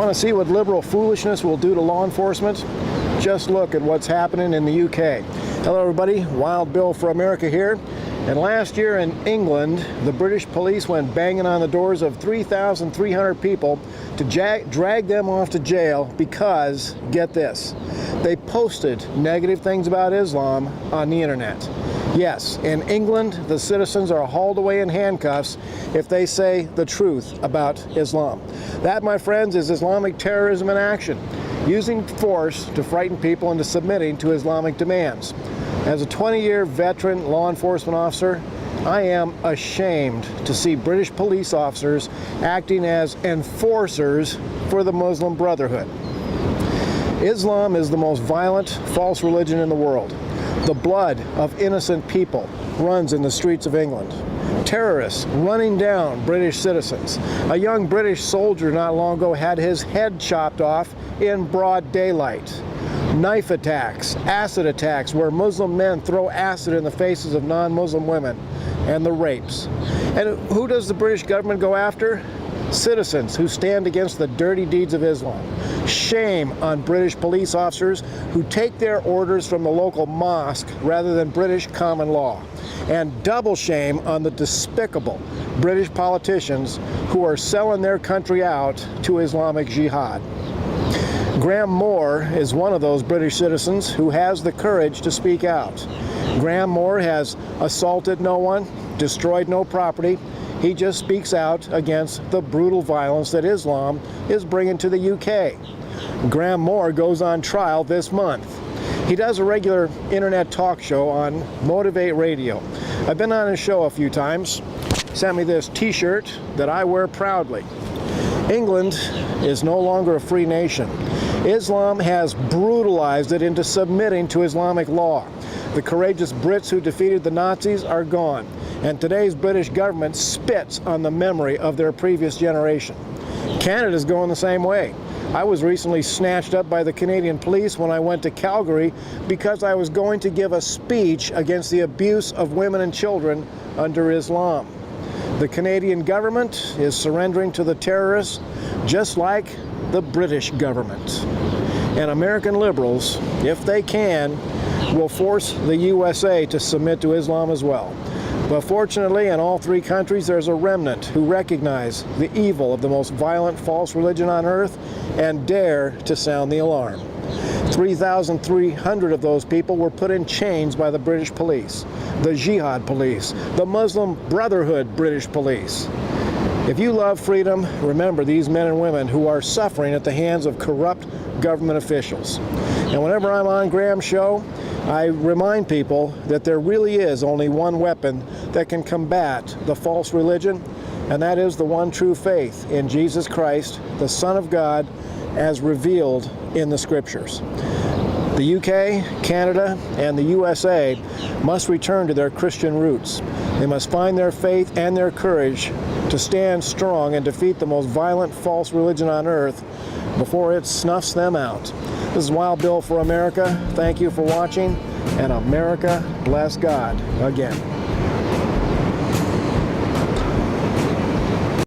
Want to see what liberal foolishness will do to law enforcement? Just look at what's happening in the UK. Hello everybody, Wild Bill for America here. And last year in England, the British police went banging on the doors of 3,300 people to drag them off to jail because, get this, they posted negative things about Islam on the internet. Yes, in England, the citizens are hauled away in handcuffs if they say the truth about Islam. That, my friends, is Islamic terrorism in action, using force to frighten people into submitting to Islamic demands. As a 20-year veteran law enforcement officer, I am ashamed to see British police officers acting as enforcers for the Muslim Brotherhood. Islam is the most violent, false religion in the world. The blood of innocent people runs in the streets of England. Terrorists running down British citizens. A young British soldier not long ago had his head chopped off in broad daylight. Knife attacks, acid attacks, where Muslim men throw acid in the faces of non-Muslim women, and the rapes. And who does the British government go after? Citizens who stand against the dirty deeds of Islam. Shame on British police officers who take their orders from the local mosque rather than British common law. And double shame on the despicable British politicians who are selling their country out to Islamic Jihad. Graham Moore is one of those British citizens who has the courage to speak out. Graham Moore has assaulted no one, destroyed no property. He just speaks out against the brutal violence that Islam is bringing to the UK. Graham Moore goes on trial this month. He does a regular internet talk show on Motivate Radio. I've been on his show a few times. He sent me this t-shirt that I wear proudly. England is no longer a free nation. Islam has brutalized it into submitting to Islamic law. The courageous Brits who defeated the Nazis are gone, and today's British government spits on the memory of their previous generation. Canada's going the same way. I was recently snatched up by the Canadian police when I went to Calgary because I was going to give a speech against the abuse of women and children under Islam. The Canadian government is surrendering to the terrorists just like the British government. And American liberals, if they can, will force the USA to submit to Islam as well. But fortunately, in all three countries, there's a remnant who recognize the evil of the most violent false religion on earth and dare to sound the alarm. 3,300 of those people were put in chains by the British police, the Jihad police, the Muslim Brotherhood British police. If you love freedom, remember these men and women who are suffering at the hands of corrupt government officials. And whenever I'm on Graham's show, I remind people that there really is only one weapon that can combat the false religion, and that is the one true faith in Jesus Christ, the Son of God, as revealed in the Scriptures. The UK, Canada, and the USA must return to their Christian roots. They must find their faith and their courage to stand strong and defeat the most violent false religion on earth before it snuffs them out. This is Wild Bill for America. Thank you for watching, and America bless God again.